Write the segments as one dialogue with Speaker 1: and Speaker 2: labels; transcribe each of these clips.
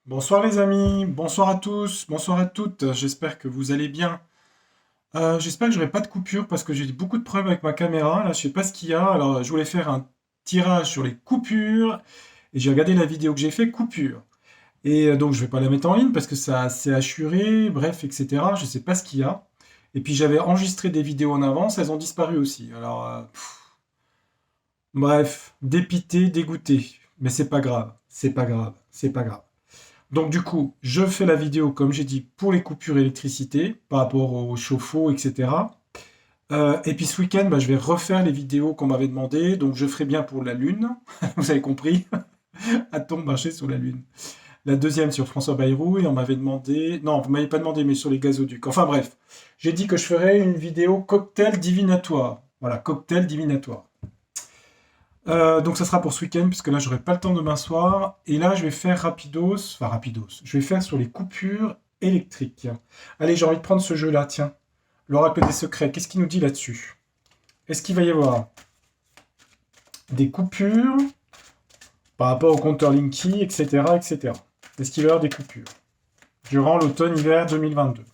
Speaker 1: Bonsoir les amis, bonsoir à tous, bonsoir à toutes, j'espère que vous allez bien. J'espère que j'aurai pas de coupure parce que j'ai beaucoup de problèmes avec ma caméra, là je sais pas ce qu'il y a, alors je voulais faire un tirage sur les coupures et j'ai regardé la vidéo que j'ai fait, coupure. Et donc je vais pas la mettre en ligne parce que ça c'est assuré, bref, etc. Je sais pas ce qu'il y a. Et puis j'avais enregistré des vidéos en avance, elles ont disparu aussi. Alors, bref, dépité, dégoûté. Mais c'est pas grave, c'est pas grave, c'est pas grave. Donc du coup, je fais la vidéo, comme j'ai dit, pour les coupures d'électricité, par rapport au chauffe-eau, etc. Et puis ce week-end, bah, je vais refaire les vidéos qu'on m'avait demandé. Donc je ferai bien pour la Lune, vous avez compris, a-t-on marché sur la Lune. La deuxième sur François Bayrou, et on m'avait demandé... Non, vous m'avez pas demandé, mais sur les gazoducs. Enfin bref, j'ai dit que je ferais une vidéo cocktail divinatoire. Voilà, cocktail divinatoire. Donc ça sera pour ce week-end, puisque là j'aurai pas le temps demain soir. Et là je vais faire rapidos, enfin rapidos, je vais faire sur les coupures électriques. Allez, j'ai envie de prendre ce jeu-là, tiens. L'oracle des secrets, qu'est-ce qu'il nous dit là-dessus? Est-ce qu'il va y avoir des coupures par rapport au compteur Linky, etc., etc. Est-ce qu'il va y avoir des coupures durant l'automne-hiver 2022?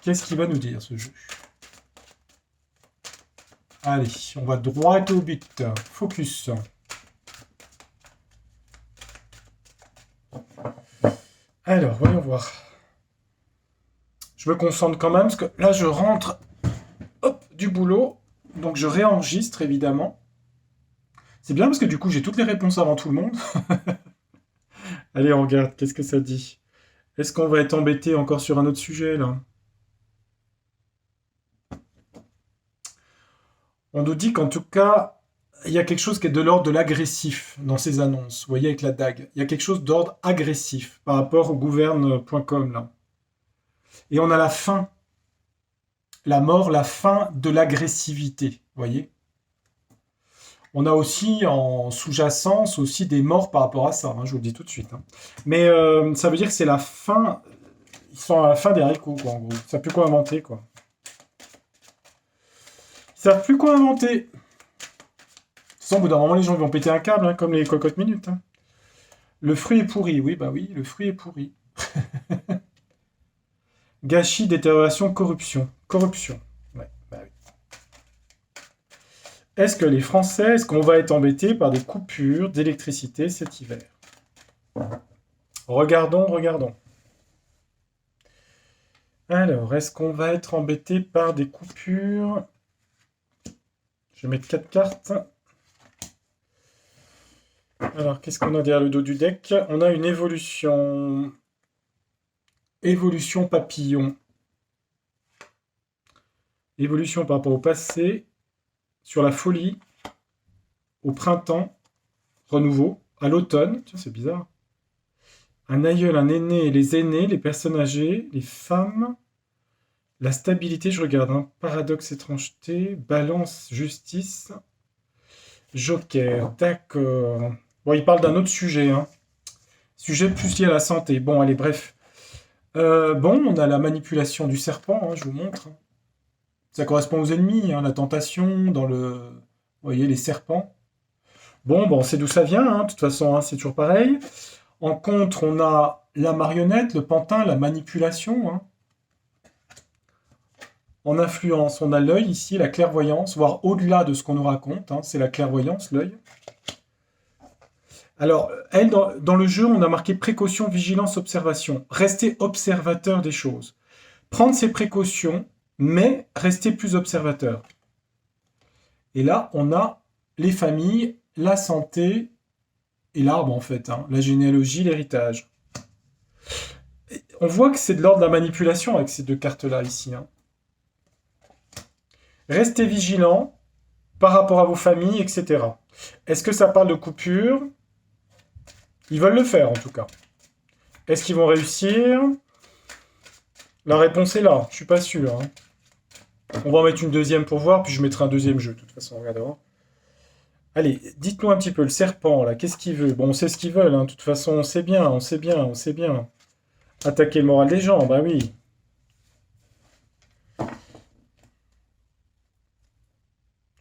Speaker 1: Qu'est-ce qu'il va nous dire ce jeu? Allez, on va droit au but. Focus. Alors, voyons voir. Je me concentre quand même, parce que là, je rentre hop, du boulot. Donc, je réenregistre, évidemment. C'est bien, parce que du coup, j'ai toutes les réponses avant tout le monde. Allez, on regarde, qu'est-ce que ça dit? Est-ce qu'on va être embêté encore sur un autre sujet, là? On nous dit qu'en tout cas, il y a quelque chose qui est de l'ordre de l'agressif dans ces annonces. Vous voyez, avec la dague. Il y a quelque chose d'ordre agressif par rapport au gouverne.com, là. Et on a la fin, la mort, la fin de l'agressivité. Vous voyez? On a aussi en sous-jacence aussi des morts par rapport à ça, hein, je vous le dis tout de suite, hein. Mais ça veut dire que c'est la fin, ils sont à la fin des haricots, quoi, en gros. Ils savent plus quoi inventer, quoi. Ils savent plus quoi inventer. De toute façon, au bout d'un moment, les gens vont péter un câble, hein, comme les cocottes minutes, hein. Le fruit est pourri, oui, bah oui, le fruit est pourri. Gâchis, détérioration, corruption. Corruption. Ouais, bah oui. Est-ce que les Français, est-ce qu'on va être embêtés par des coupures d'électricité cet hiver? Regardons, regardons. Alors, est-ce qu'on va être embêté par des coupures? Je vais mettre 4 cartes. Alors, qu'est-ce qu'on a derrière le dos du deck? On a une évolution. Évolution papillon. Évolution par rapport au passé, sur la folie, au printemps, renouveau, à l'automne. Tiens, c'est bizarre. Un aïeul, un aîné, les aînés, les personnes âgées, les femmes, la stabilité, je regarde, hein. Paradoxe, étrangeté, balance, justice, joker, d'accord. Bon, il parle d'un autre sujet, hein. Sujet plus lié à la santé. Bon, allez, bref. Bon, on a la manipulation du serpent, hein, je vous montre. Ça correspond aux ennemis, hein, la tentation, dans le... Vous voyez, les serpents. Bon, on sait d'où ça vient, hein, de toute façon, hein, c'est toujours pareil. En contre, on a la marionnette, le pantin, la manipulation, hein. En influence, on a l'œil ici, la clairvoyance, voire au-delà de ce qu'on nous raconte, hein, c'est la clairvoyance, l'œil. Alors, elle, dans le jeu, on a marqué précaution, vigilance, observation. Rester observateur des choses. Prendre ses précautions, mais rester plus observateur. Et là, on a les familles, la santé et l'arbre, en fait, hein, la généalogie, l'héritage. On voit que c'est de l'ordre de la manipulation avec ces deux cartes-là, ici, hein. Restez vigilant par rapport à vos familles, etc. Est-ce que ça parle de coupure? Ils veulent le faire, en tout cas. Est-ce qu'ils vont réussir? La réponse est là, je suis pas sûr, hein. On va en mettre une deuxième pour voir, puis je mettrai un deuxième jeu, de toute façon, regardez. Allez, dites-nous un petit peu, le serpent, là, qu'est-ce qu'il veut? Bon, on sait ce qu'ils veulent, hein. De toute façon, on sait bien, on sait bien, on sait bien. Attaquer le moral des gens, bah oui.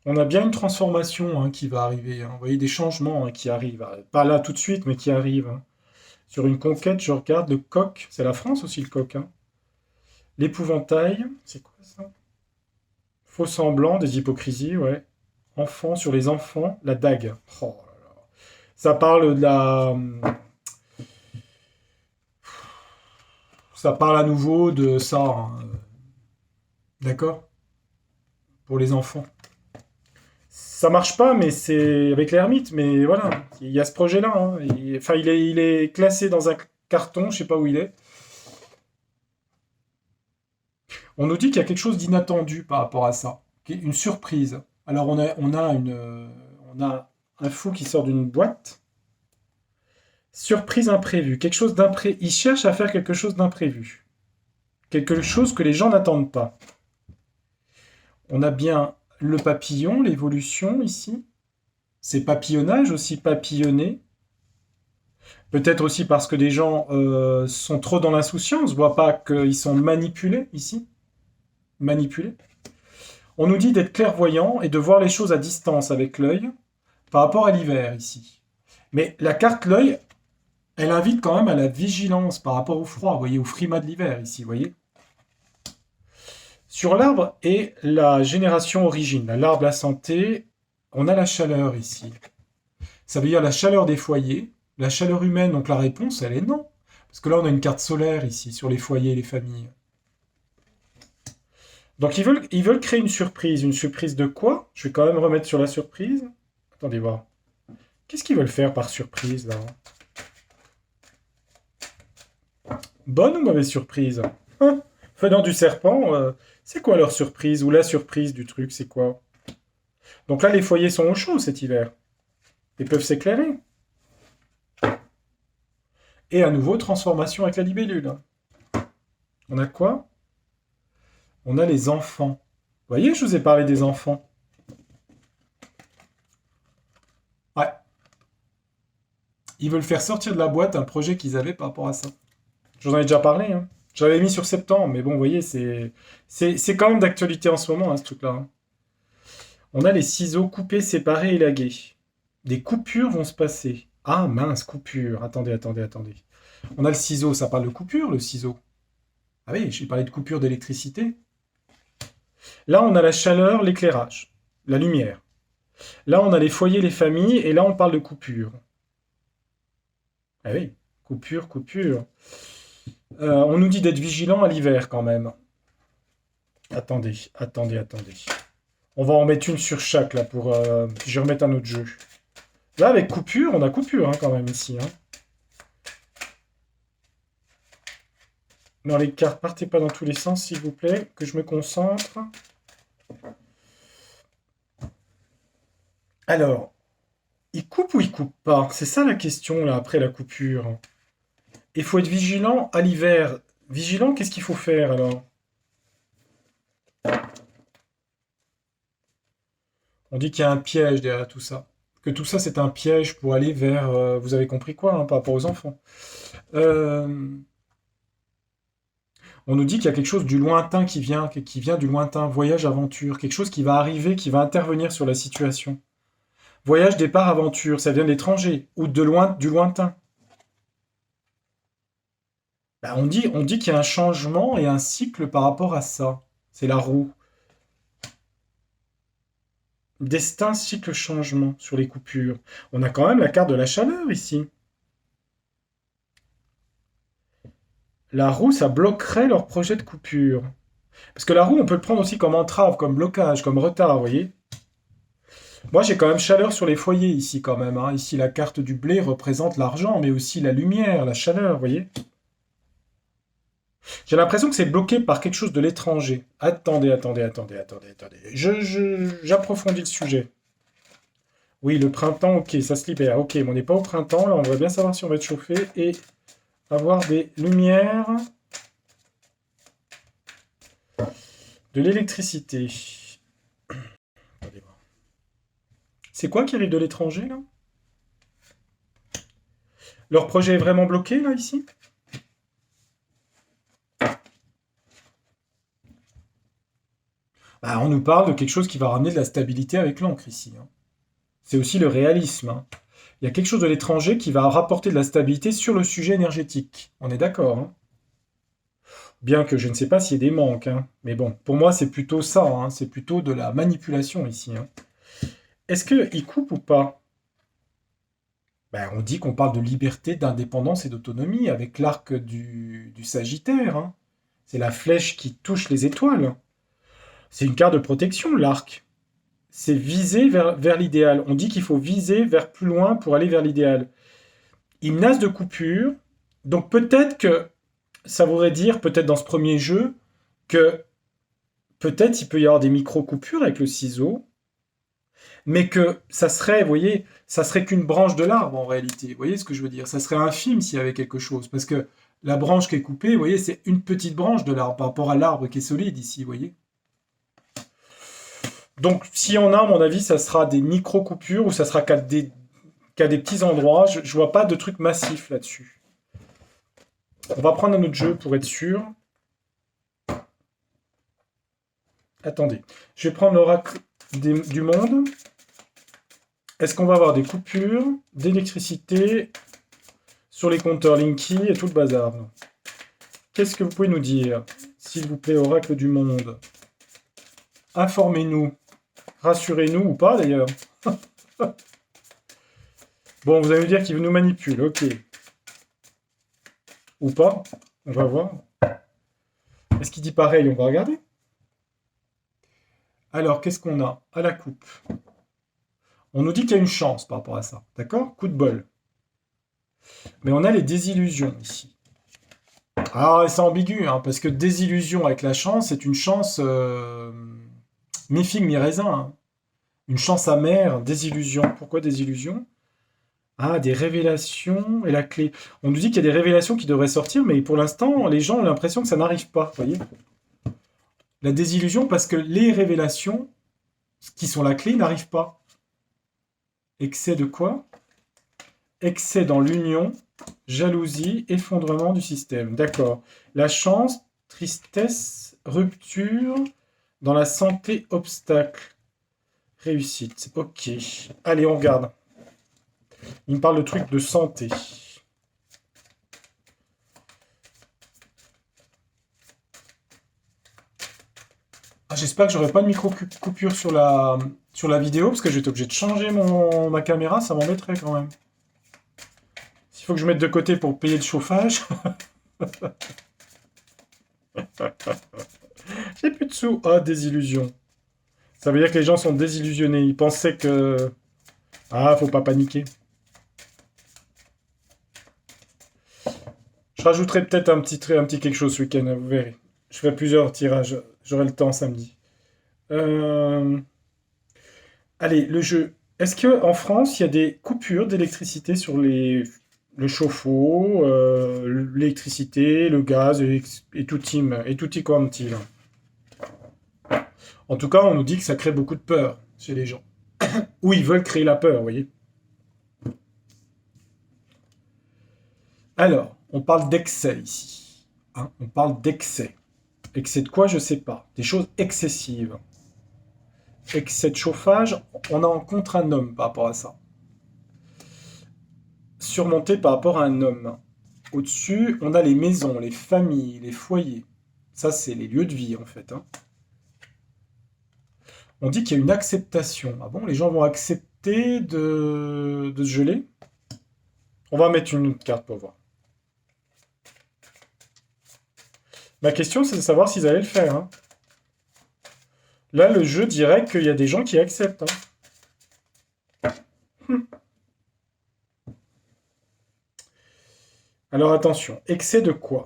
Speaker 1: On a bien une transformation, hein, qui va arriver, hein. Vous voyez, des changements, hein, qui arrivent. Pas là tout de suite, mais qui arrivent, hein. Sur une conquête, je regarde le coq. C'est la France aussi, le coq, hein. L'épouvantail, c'est quoi ça? Faux semblant, des hypocrisies, ouais. Enfant, sur les enfants, la dague. Oh là là. Ça parle de la... Ça parle à nouveau de ça, hein. D'accord? Pour les enfants. Ça marche pas, mais c'est avec l'ermite, mais voilà, il y a ce projet-là, hein. Enfin, il est classé dans un carton, je sais pas où il est. On nous dit qu'il y a quelque chose d'inattendu par rapport à ça, une surprise. Alors on a un fou qui sort d'une boîte. Surprise imprévue, quelque chose d'imprévu. Il cherche à faire quelque chose d'imprévu, quelque chose que les gens n'attendent pas. On a bien le papillon, l'évolution ici. C'est papillonnage aussi, papillonner. Peut-être aussi parce que des gens sont trop dans l'insouciance, voient pas qu'ils sont manipulés ici. Manipulés. On nous dit d'être clairvoyant et de voir les choses à distance avec l'œil par rapport à l'hiver ici. Mais la carte l'œil, elle invite quand même à la vigilance par rapport au froid, vous voyez, au frimas de l'hiver ici, vous voyez. Sur l'arbre et la génération origine, l'arbre, la santé, on a la chaleur ici. Ça veut dire la chaleur des foyers, la chaleur humaine, donc la réponse, elle est non. Parce que là, on a une carte solaire ici, sur les foyers et les familles. Donc ils veulent créer une surprise. Une surprise de quoi? Je vais quand même remettre sur la surprise. Attendez voir. Qu'est-ce qu'ils veulent faire par surprise, là? Bonne ou mauvaise surprise? Hein? Venant du serpent, c'est quoi leur surprise? Ou la surprise du truc, c'est quoi? Donc là, les foyers sont au chaud cet hiver. Ils peuvent s'éclairer. Et à nouveau, transformation avec la libellule. On a quoi? On a les enfants. Vous voyez, je vous ai parlé des enfants. Ouais. Ils veulent faire sortir de la boîte un projet qu'ils avaient par rapport à ça. Je vous en ai déjà parlé, hein. J'avais mis sur septembre, mais bon, vous voyez, c'est quand même d'actualité en ce moment, hein, ce truc-là, hein. On a les ciseaux coupés, séparés, élagués. Des coupures vont se passer. Ah mince, coupure. Attendez, attendez, attendez. On a le ciseau, ça parle de coupure, le ciseau. Ah oui, j'ai parlé de coupure d'électricité. Là, on a la chaleur, l'éclairage, la lumière. Là, on a les foyers, les familles, et là, on parle de coupure. Ah oui, coupure, coupure. On nous dit d'être vigilant à l'hiver quand même. Attendez, attendez, attendez. On va en mettre une sur chaque là pour. Je vais remettre un autre jeu. Là, avec coupure, on a coupure hein, quand même ici. Hein. Non, les cartes, partez pas dans tous les sens, s'il vous plaît, que je me concentre. Alors, il coupe ou il coupe pas? C'est ça la question là après la coupure. Il faut être vigilant à l'hiver. Vigilant, qu'est-ce qu'il faut faire alors? On dit qu'il y a un piège derrière tout ça. Que tout ça, c'est un piège pour aller vers... vous avez compris quoi, hein, par rapport aux enfants. On nous dit qu'il y a quelque chose du lointain qui vient du lointain. Voyage, aventure. Quelque chose qui va arriver, qui va intervenir sur la situation. Voyage, départ, aventure. Ça vient de l'étranger ou de loin, du lointain. Ben, on dit qu'il y a un changement et un cycle par rapport à ça. C'est la roue. Destin, cycle, changement sur les coupures. On a quand même la carte de la chaleur ici. La roue, ça bloquerait leur projet de coupure. Parce que la roue, on peut le prendre aussi comme entrave, comme blocage, comme retard, vous voyez. Moi, j'ai quand même chaleur sur les foyers ici, quand même, hein. Ici, la carte du blé représente l'argent, mais aussi la lumière, la chaleur, vous voyez. J'ai l'impression que c'est bloqué par quelque chose de l'étranger. Attendez, attendez, attendez, attendez, attendez. J'approfondis le sujet. Oui, le printemps, ok, ça se libère. Ok, mais on n'est pas au printemps, là, on va bien savoir si on va être chauffé et avoir des lumières, de l'électricité. C'est quoi qui arrive de l'étranger, là? Leur projet est vraiment bloqué, là, ici? Bah, on nous parle de quelque chose qui va ramener de la stabilité avec l'encre, ici, hein. C'est aussi le réalisme, hein. Il y a quelque chose de l'étranger qui va rapporter de la stabilité sur le sujet énergétique. On est d'accord, hein? Bien que je ne sais pas s'il y a des manques, hein. Mais bon, pour moi, c'est plutôt ça, hein. C'est plutôt de la manipulation ici, hein. Est-ce qu'il coupe ou pas? Ben, on dit qu'on parle de liberté, d'indépendance et d'autonomie avec l'arc du Sagittaire, hein. C'est la flèche qui touche les étoiles. C'est une carte de protection, l'arc. C'est viser vers l'idéal. On dit qu'il faut viser vers plus loin pour aller vers l'idéal. Il menace de coupure. Donc peut-être que ça voudrait dire, peut-être dans ce premier jeu, que peut-être il peut y avoir des micro-coupures avec le ciseau, mais que ça serait, vous voyez, ça serait qu'une branche de l'arbre en réalité. Vous voyez ce que je veux dire? Ça serait infime s'il y avait quelque chose, parce que la branche qui est coupée, vous voyez, c'est une petite branche de l'arbre par rapport à l'arbre qui est solide ici, vous voyez. Donc, s'il y en a, à mon avis, ça sera des micro-coupures ou ça sera qu'à des petits endroits. Je ne vois pas de trucs massifs là-dessus. On va prendre un autre jeu pour être sûr. Attendez. Je vais prendre l'oracle du monde. Est-ce qu'on va avoir des coupures d'électricité sur les compteurs Linky et tout le bazar? Qu'est-ce que vous pouvez nous dire? S'il vous plaît, oracle du monde. Informez-nous. Rassurez-nous ou pas d'ailleurs. Bon, vous allez me dire qu'il nous manipule, ok. Ou pas, on va voir. Est-ce qu'il dit pareil? On va regarder. Alors, qu'est-ce qu'on a à la coupe? On nous dit qu'il y a une chance par rapport à ça, d'accord? Coup de bol. Mais on a les désillusions ici. Ah, c'est ambigu, hein, parce que désillusion avec la chance, c'est une chance mi-figue, mi-raisin, hein. Une chance amère, désillusion. Pourquoi désillusion? Ah, des révélations et la clé. On nous dit qu'il y a des révélations qui devraient sortir, mais pour l'instant, les gens ont l'impression que ça n'arrive pas, vous voyez? La désillusion parce que les révélations, qui sont la clé, n'arrivent pas. Excès de quoi? Excès dans l'union, jalousie, effondrement du système. D'accord. La chance, tristesse, rupture, dans la santé, obstacle, réussite. Ok. Allez, on regarde. Il me parle de trucs de santé. Ah, j'espère que j'aurai pas de micro-coupure sur la vidéo, parce que je vais être obligé de changer ma caméra, ça m'embêterait quand même. S'il faut que je mette de côté pour payer le chauffage. J'ai plus de sous. Ah, désillusion. Ça veut dire que les gens sont désillusionnés. Ils pensaient que... Ah, faut pas paniquer. Je rajouterai peut-être un petit quelque chose ce week-end, vous verrez. Je ferai plusieurs tirages. J'aurai le temps samedi. Allez, le jeu. Est-ce qu'en France, il y a des coupures d'électricité sur le chauffe-eau, l'électricité, le gaz et tutti quanti, là? En tout cas, on nous dit que ça crée beaucoup de peur chez les gens. Ou ils veulent créer la peur, vous voyez. Alors, on parle d'excès ici, hein. On parle d'excès. Excès de quoi? Je ne sais pas. Des choses excessives. Excès de chauffage, on en contre un homme par rapport à ça. Surmonté par rapport à un homme. Au-dessus, on a les maisons, les familles, les foyers. Ça, c'est les lieux de vie, en fait, hein. On dit qu'il y a une acceptation. Ah bon, les gens vont accepter de se geler? On va mettre une autre carte pour voir. Ma question, c'est de savoir s'ils allaient le faire, hein. Là, le jeu dirait qu'il y a des gens qui acceptent, hein. Alors attention, excès de quoi?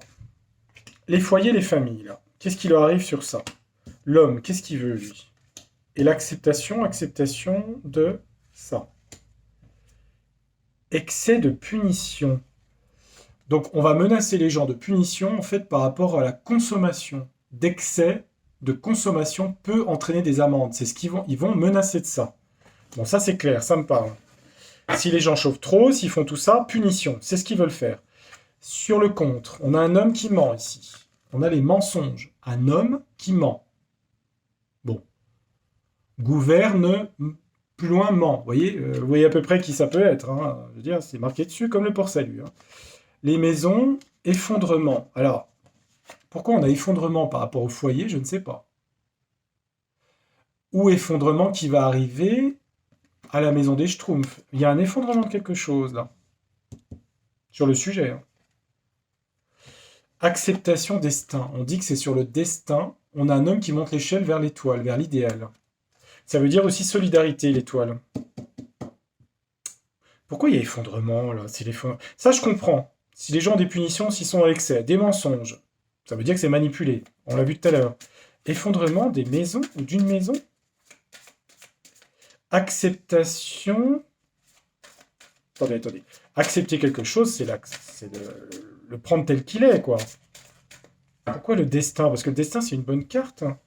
Speaker 1: Les foyers, les familles, là. Qu'est-ce qui leur arrive sur ça? L'homme, qu'est-ce qu'il veut, lui? Et l'acceptation de ça. Excès de punition. Donc, on va menacer les gens de punition, en fait, par rapport à la consommation. D'excès de consommation peut entraîner des amendes. C'est ce ils vont menacer de ça. Bon, ça, c'est clair, ça me parle. Si les gens chauffent trop, s'ils font tout ça, punition. C'est ce qu'ils veulent faire. Sur le contre, on a un homme qui ment ici. On a les mensonges. Un homme qui ment. Bon. Gouverne Plus loin, ment. Vous voyez à peu près qui ça peut être, hein. Je veux dire, c'est marqué dessus comme le port-salut, hein. Les maisons, effondrement. Alors, pourquoi on a effondrement par rapport au foyer, je ne sais pas. Ou effondrement qui va arriver à la maison des Schtroumpfs. Il y a un effondrement de quelque chose, là, sur le sujet, hein. Acceptation destin. On dit que c'est sur le destin. On a un homme qui monte l'échelle vers l'étoile, vers l'idéal. Ça veut dire aussi solidarité, l'étoile. Pourquoi il y a effondrement, là? Ça, je comprends. Si les gens ont des punitions, s'ils sont à l'excès, des mensonges, ça veut dire que c'est manipulé. On l'a vu tout à l'heure. Effondrement des maisons ou d'une maison. Acceptation. Attendez. Accepter quelque chose, c'est le prendre tel qu'il est, quoi. Pourquoi le destin? Parce que le destin, c'est une bonne carte, hein.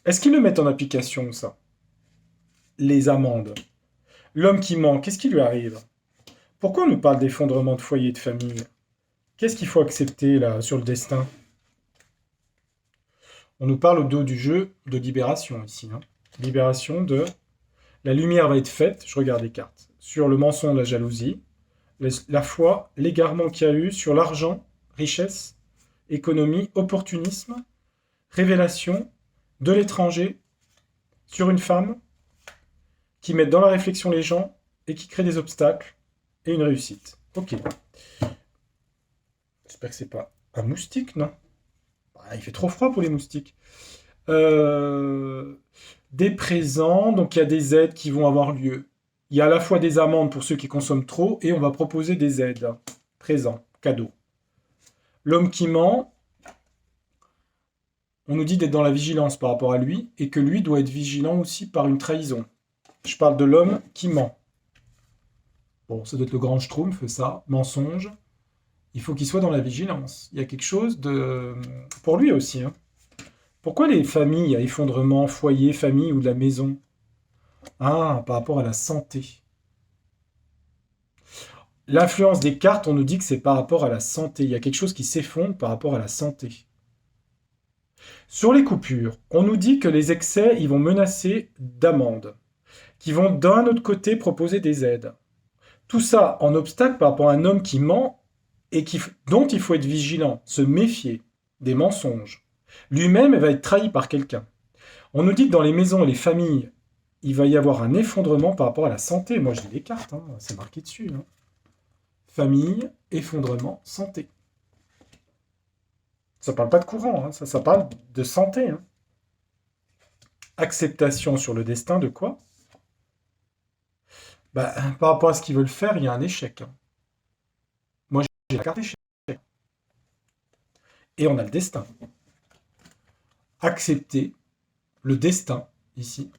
Speaker 1: Est-ce qu'ils le mettent en application, ça? Les amendes. L'homme qui ment, qu'est-ce qui lui arrive? Pourquoi on nous parle d'effondrement de foyer et de famille? Qu'est-ce qu'il faut accepter, là, sur le destin? On nous parle au dos du jeu de libération, ici, hein. Libération de... La lumière va être faite, je regarde les cartes, sur le mensonge, la jalousie, la foi, l'égarement qu'il y a eu sur l'argent, richesse, économie, opportunisme, révélation, de l'étranger, sur une femme, qui met dans la réflexion les gens et qui crée des obstacles et une réussite. Ok. J'espère que c'est pas un moustique, non? Il fait trop froid pour les moustiques. Des présents, donc il y a des aides qui vont avoir lieu. Il y a à la fois des amendes pour ceux qui consomment trop et on va proposer des aides. Présents, cadeaux. L'homme qui ment, on nous dit d'être dans la vigilance par rapport à lui et que lui doit être vigilant aussi par une trahison. Je parle de l'homme qui ment. Bon, ça doit être le grand Schtroumpf, ça, mensonge. Il faut qu'il soit dans la vigilance. Il y a quelque chose de... Pour lui aussi, hein. Pourquoi les familles à effondrement, foyer, famille ou de la maison? Ah, par rapport à la santé. L'influence des cartes, on nous dit que c'est par rapport à la santé. Il y a quelque chose qui s'effondre par rapport à la santé. Sur les coupures, on nous dit que les excès, ils vont menacer d'amende, qui vont d'un autre côté proposer des aides. Tout ça en obstacle par rapport à un homme qui ment et dont il faut être vigilant, se méfier des mensonges. Lui-même va être trahi par quelqu'un. On nous dit que dans les maisons et les familles, il va y avoir un effondrement par rapport à la santé. Moi, je lis les cartes, hein, c'est marqué dessus, hein. Famille, effondrement, santé. Ça parle pas de courant, hein, ça parle de santé, hein. Acceptation sur le destin de quoi? Bah, par rapport à ce qu'ils veulent faire, il y a un échec, hein. Moi, j'ai la carte échec. Et on a le destin. Accepter le destin, ici,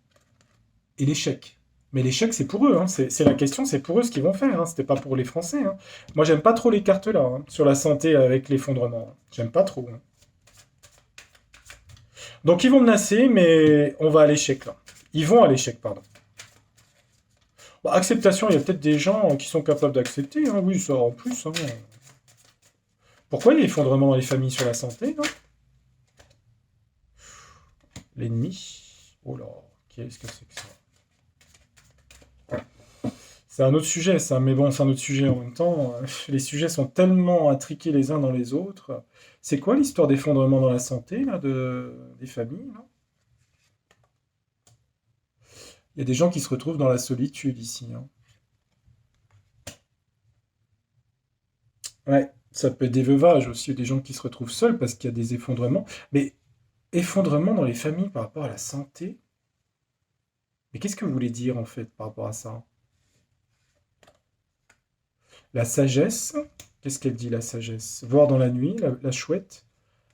Speaker 1: et l'échec. Mais l'échec, c'est pour eux, hein. C'est la question, c'est pour eux ce qu'ils vont faire, hein. C'était pas pour les Français, hein. Moi, j'aime pas trop les cartes là, hein, sur la santé avec l'effondrement. J'aime pas trop, hein. Donc, ils vont menacer, mais on va à l'échec, là. Ils vont à l'échec, pardon. Bon, acceptation, il y a peut-être des gens qui sont capables d'accepter, hein. Oui, ça en plus, hein. Pourquoi il y a effondrement dans les familles sur la santé, là? L'ennemi. Oh là, qu'est-ce que c'est que ça? C'est un autre sujet, ça, mais bon, c'est un autre sujet en même temps. Les sujets sont tellement intriqués les uns dans les autres. C'est quoi l'histoire d'effondrement dans la santé, là, des familles, là? Il y a des gens qui se retrouvent dans la solitude ici, hein. Ouais, ça peut être des veuvages aussi, des gens qui se retrouvent seuls parce qu'il y a des effondrements. Mais effondrement dans les familles par rapport à la santé? Mais qu'est-ce que vous voulez dire en fait par rapport à ça? La sagesse, qu'est-ce qu'elle dit la sagesse? Voir dans la nuit, la chouette,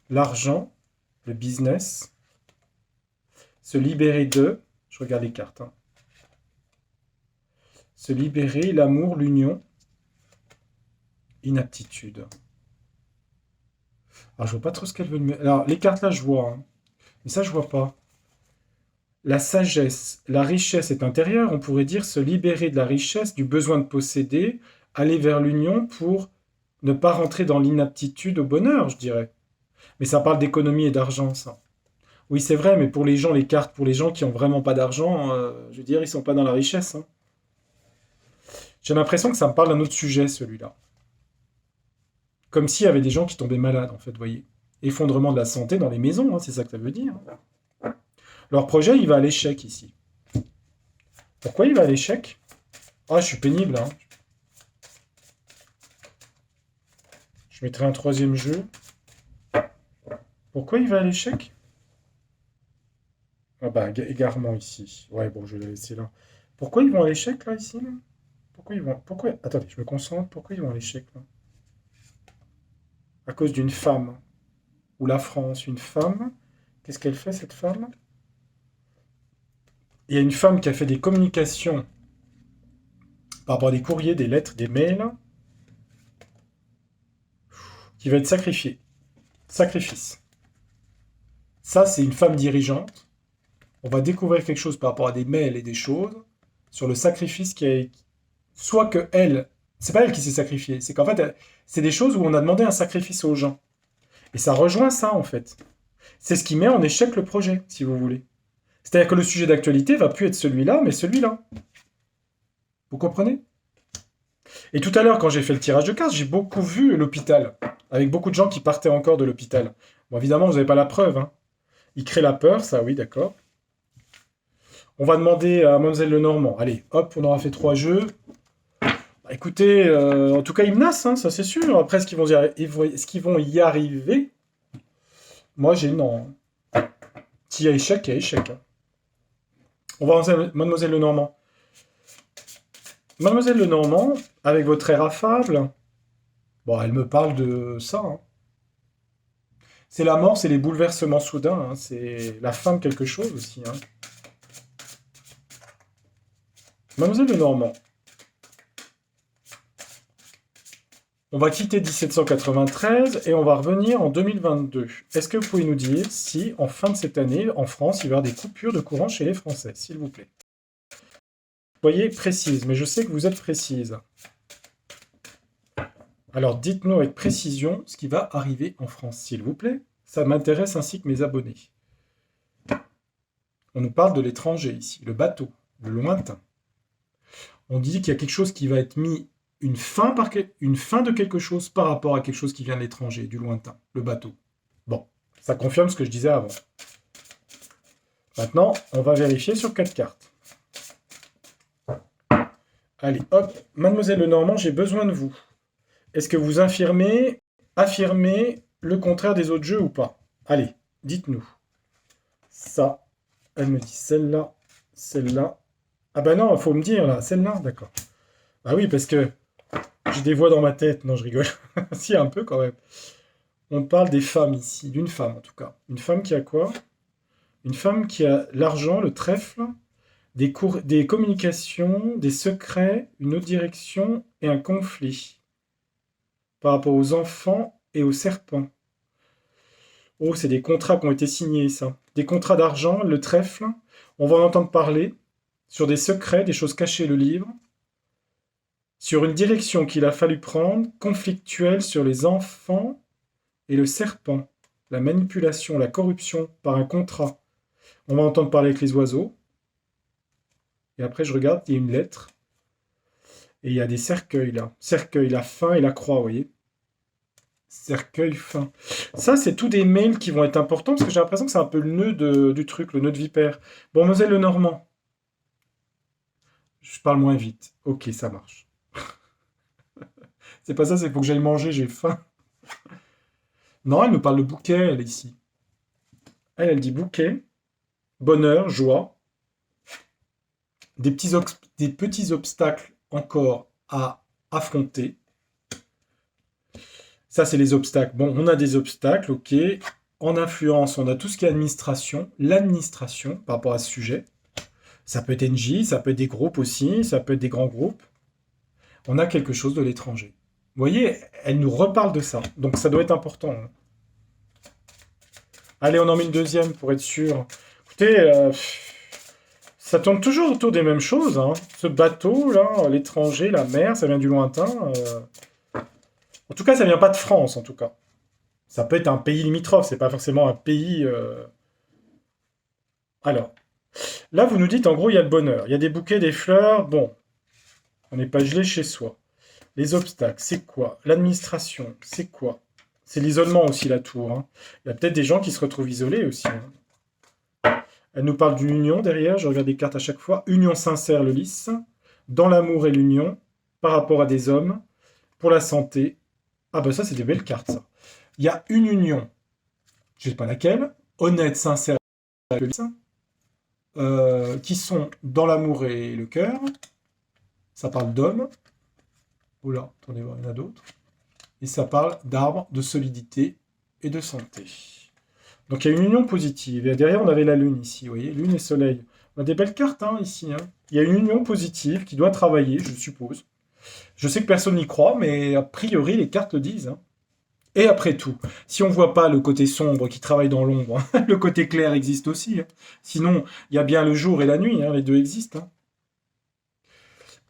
Speaker 1: l'argent, le business, se libérer de, je regarde les cartes, hein. Se libérer, l'amour, l'union, inaptitude. Alors je vois pas trop ce qu'elle veut me... Alors les cartes là je vois, hein. Mais ça je vois pas. La sagesse, la richesse est intérieure, on pourrait dire se libérer de la richesse, du besoin de posséder, aller vers l'union pour ne pas rentrer dans l'inaptitude au bonheur, je dirais. Mais ça parle d'économie et d'argent, ça. Oui, c'est vrai, mais pour les gens, les cartes, pour les gens qui ont vraiment pas d'argent, je veux dire, ils sont pas dans la richesse, hein. J'ai l'impression que ça me parle d'un autre sujet, celui-là. Comme s'il y avait des gens qui tombaient malades, en fait, vous voyez. Effondrement de la santé dans les maisons, hein, c'est ça que ça veut dire. Leur projet, il va à l'échec ici. Pourquoi il va à l'échec? Ah, je suis pénible, hein. Je mettrai un troisième jeu. Pourquoi il va à l'échec? Ah bah, égarement ici. Ouais, bon, je vais le laisser là. Pourquoi ils vont à l'échec, là, ici, là? Pourquoi ils vont... Pourquoi... Attendez, je me concentre. Pourquoi ils vont à l'échec, là? À cause d'une femme. Ou la France, une femme. Qu'est-ce qu'elle fait, cette femme? Il y a une femme qui a fait des communications par rapport à des courriers, des lettres, des mails, qui va être sacrifiée. Sacrifice. Ça, c'est une femme dirigeante. On va découvrir quelque chose par rapport à des mails et des choses sur le sacrifice qui est... Soit que elle, c'est pas elle qui s'est sacrifiée, c'est qu'en fait, c'est des choses où on a demandé un sacrifice aux gens. Et ça rejoint ça, en fait. C'est ce qui met en échec le projet, si vous voulez. C'est-à-dire que le sujet d'actualité va plus être celui-là, mais celui-là. Vous comprenez? Et tout à l'heure, quand j'ai fait le tirage de cartes, j'ai beaucoup vu l'hôpital, avec beaucoup de gens qui partaient encore de l'hôpital. Bon, évidemment, vous n'avez pas la preuve, hein. Il crée la peur, ça, oui, d'accord. On va demander à Mlle Lenormand. Allez, hop, on aura fait 3 jeux. Bah, écoutez, en tout cas, ils menacent, hein, ça c'est sûr. Après, est-ce qu'ils vont y arriver? Moi, j'ai non. S'il y a échec, il y a échec, hein. On va voir Mademoiselle Lenormand. Mademoiselle Lenormand, avec votre air affable, bon, elle me parle de ça, hein. C'est la mort, c'est les bouleversements soudains, hein. C'est la fin de quelque chose aussi, hein. Mademoiselle Lenormand, on va quitter 1793 et on va revenir en 2022. Est-ce que vous pouvez nous dire si, en fin de cette année, en France, il va y avoir des coupures de courant chez les Français, s'il vous plaît? Soyez précise, mais je sais que vous êtes précise. Alors dites-nous avec précision ce qui va arriver en France, s'il vous plaît. Ça m'intéresse ainsi que mes abonnés. On nous parle de l'étranger ici, le bateau, le lointain. On dit qu'il y a quelque chose qui va être mis, une fin de quelque chose par rapport à quelque chose qui vient de l'étranger, du lointain, le bateau. Bon, ça confirme ce que je disais avant. Maintenant, on va vérifier sur 4 cartes. Allez, hop, Mademoiselle Lenormand, j'ai besoin de vous. Est-ce que vous affirmez le contraire des autres jeux ou pas? Allez, dites-nous. Ça, elle me dit celle-là, celle-là. Ah bah non, il faut me dire là, celle-là, d'accord. Ah oui, parce que j'ai des voix dans ma tête. Non, je rigole. Si, un peu quand même. On parle des femmes ici, d'une femme en tout cas. Une femme qui a quoi? Une femme qui a l'argent, le trèfle, des communications, des secrets, une autre direction et un conflit par rapport aux enfants et aux serpents. Oh, c'est des contrats qui ont été signés, ça. Des contrats d'argent, le trèfle. On va en entendre parler sur des secrets, des choses cachées, le livre. Sur une direction qu'il a fallu prendre, conflictuelle sur les enfants et le serpent. La manipulation, la corruption par un contrat. On va entendre parler avec les oiseaux. Et après, je regarde, il y a une lettre. Et il y a des cercueils là. Cercueil, la fin et la croix, vous voyez. Cercueil fin. Ça, c'est tous des mails qui vont être importants parce que j'ai l'impression que c'est un peu le nœud du truc, le nœud de vipère. Bon, Mlle Lenormand. Je parle moins vite. Ok, ça marche. C'est pas ça, c'est pour que j'aille manger, j'ai faim. Non, elle me parle de bouquet, elle, ici. Elle dit bouquet, bonheur, joie, des petits obstacles encore à affronter. Ça, c'est les obstacles. Bon, on a des obstacles, ok. En influence, on a tout ce qui est administration, l'administration par rapport à ce sujet. Ça peut être NJ, ça peut être des groupes aussi, ça peut être des grands groupes. On a quelque chose de l'étranger. Vous voyez, elle nous reparle de ça. Donc ça doit être important, hein. Allez, on en met une deuxième pour être sûr. Écoutez, ça tourne toujours autour des mêmes choses, hein. Ce bateau, là, l'étranger, la mer, ça vient du lointain. En tout cas, ça vient pas de France, en tout cas. Ça peut être un pays limitrophe, c'est pas forcément un pays Alors, là, vous nous dites, en gros, il y a le bonheur. Il y a des bouquets, des fleurs. Bon, on n'est pas gelé chez soi. Les obstacles, c'est quoi? L'administration, c'est quoi? C'est l'isolement aussi, la tour, hein. Il y a peut-être des gens qui se retrouvent isolés aussi, hein. Elle nous parle d'une union derrière, je regarde les cartes à chaque fois. Union sincère, le lys. Dans l'amour et l'union, par rapport à des hommes. Pour la santé. Ah bah ça, c'est des belles cartes, ça. Il y a une union, je sais pas laquelle, honnête, sincère, le lys, qui sont dans l'amour et le cœur. Ça parle d'hommes. Oula, attendez voir, il y en a d'autres. Et ça parle d'arbres, de solidité et de santé. Donc il y a une union positive. Et derrière, on avait la lune ici, vous voyez, lune et soleil. On a des belles cartes hein, ici. Hein. Il y a une union positive qui doit travailler, je suppose. Je sais que personne n'y croit, mais a priori, les cartes le disent. Hein. Et après tout, si on ne voit pas le côté sombre qui travaille dans l'ombre, hein, le côté clair existe aussi. Hein. Sinon, il y a bien le jour et la nuit, hein, les deux existent. Hein.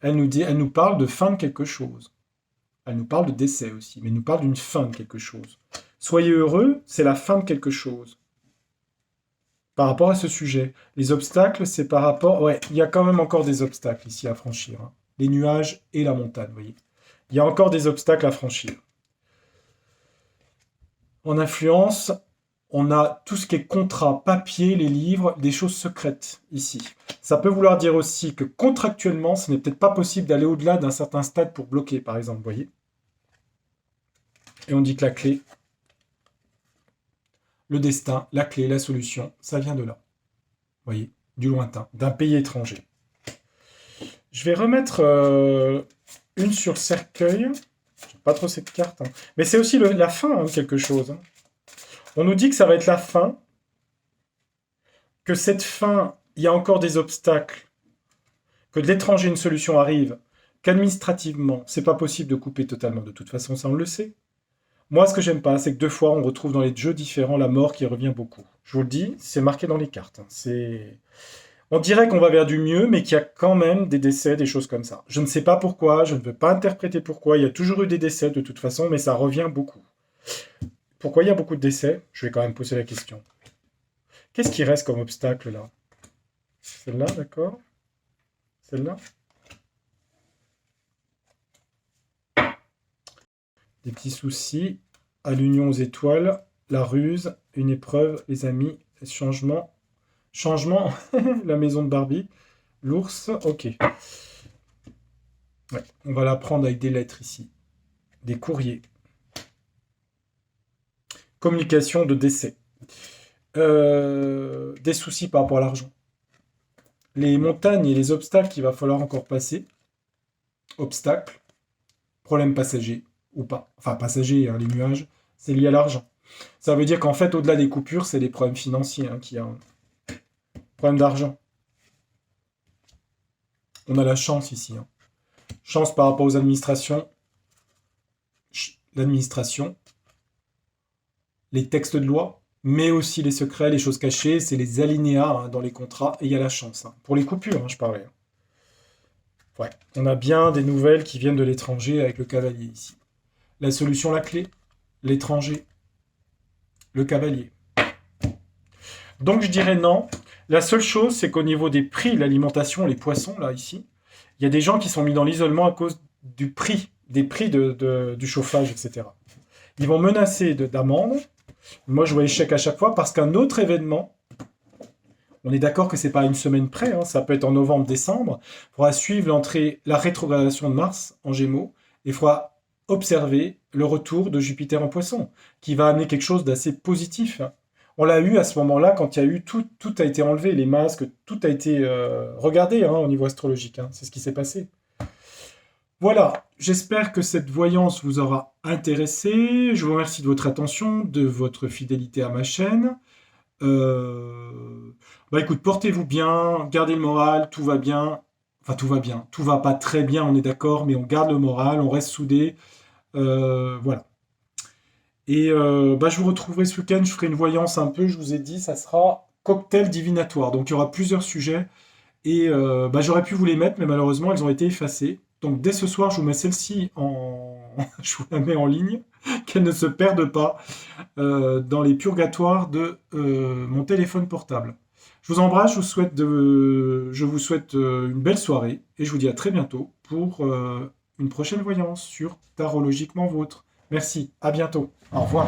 Speaker 1: Elle nous parle de fin de quelque chose. Elle nous parle de décès aussi, mais elle nous parle d'une fin de quelque chose. Soyez heureux, c'est la fin de quelque chose. Par rapport à ce sujet, les obstacles, c'est par rapport... Ouais, il y a quand même encore des obstacles ici à franchir. Hein. Les nuages et la montagne, vous voyez. Il y a encore des obstacles à franchir. En influence, on a tout ce qui est contrat, papier, les livres, des choses secrètes ici. Ça peut vouloir dire aussi que contractuellement, ce n'est peut-être pas possible d'aller au-delà d'un certain stade pour bloquer, par exemple, vous voyez. Et on dit que la clé, le destin, la clé, la solution, ça vient de là. Vous voyez, du lointain, d'un pays étranger. Je vais remettre une sur cercueil. J'aime pas trop cette carte. Hein. Mais c'est aussi la fin, hein, quelque chose. Hein. On nous dit que ça va être la fin, que cette fin, il y a encore des obstacles, que de l'étranger une solution arrive, qu'administrativement, c'est pas possible de couper totalement. De toute façon, ça on le sait. Moi, ce que j'aime pas, c'est que 2 fois, on retrouve dans les jeux différents la mort qui revient beaucoup. Je vous le dis, c'est marqué dans les cartes. Hein. On dirait qu'on va vers du mieux, mais qu'il y a quand même des décès, des choses comme ça. Je ne sais pas pourquoi, je ne veux pas interpréter pourquoi. Il y a toujours eu des décès de toute façon, mais ça revient beaucoup. Pourquoi il y a beaucoup de décès? Je vais quand même poser la question. Qu'est-ce qui reste comme obstacle là? Celle-là, d'accord? Celle-là? Des petits soucis, à l'union aux étoiles, la ruse, une épreuve, les amis, changement, la maison de Barbie, l'ours, ok. Ouais, on va la prendre avec des lettres ici, des courriers. Communication de décès. Des soucis par rapport à l'argent. Les montagnes et les obstacles qu'il va falloir encore passer. Obstacles, problème passager ou pas. Enfin, passager, hein, les nuages, c'est lié à l'argent. Ça veut dire qu'en fait, au-delà des coupures, c'est les problèmes financiers hein, qu'il y a. Problème d'argent. On a la chance ici. Hein. Chance par rapport aux administrations. L'administration. Les textes de loi. Mais aussi les secrets, les choses cachées. C'est les alinéas hein, dans les contrats. Et il y a la chance. Hein. Pour les coupures, hein, je parlais. Ouais. On a bien des nouvelles qui viennent de l'étranger avec le cavalier ici. La solution, la clé. L'étranger. Le cavalier. Donc je dirais non. La seule chose, c'est qu'au niveau des prix, l'alimentation, les poissons, là, ici, il y a des gens qui sont mis dans l'isolement à cause du prix, des prix du chauffage, etc. Ils vont menacer d'amende. Moi, je vois échec à chaque fois parce qu'un autre événement, on est d'accord que c'est pas à une semaine près, hein, ça peut être en novembre, décembre, il faudra suivre la rétrogradation de Mars en Gémeaux et il faudra observer le retour de Jupiter en Poisson, qui va amener quelque chose d'assez positif. Hein. On l'a eu à ce moment-là quand il y a eu tout a été enlevé, les masques, tout a été regardé hein, au niveau astrologique. Hein, c'est ce qui s'est passé. Voilà, j'espère que cette voyance vous aura intéressé. Je vous remercie de votre attention, de votre fidélité à ma chaîne. Bah écoute, portez-vous bien, gardez le moral, tout va bien. Enfin, tout va bien. Tout va pas très bien, on est d'accord, mais on garde le moral, on reste soudés. Voilà. Et bah, je vous retrouverai ce week-end, je ferai une voyance un peu, je vous ai dit, ça sera cocktail divinatoire. Donc il y aura plusieurs sujets. Et bah, j'aurais pu vous les mettre, mais malheureusement, elles ont été effacées. Donc dès ce soir, je vous mets celle-ci en... je vous la mets en ligne, qu'elle ne se perde pas dans les purgatoires de mon téléphone portable. Je vous embrasse, je vous souhaite une belle soirée et je vous dis à très bientôt pour une prochaine voyance sur Tarologiquement Vôtre. Merci, à bientôt. Au revoir.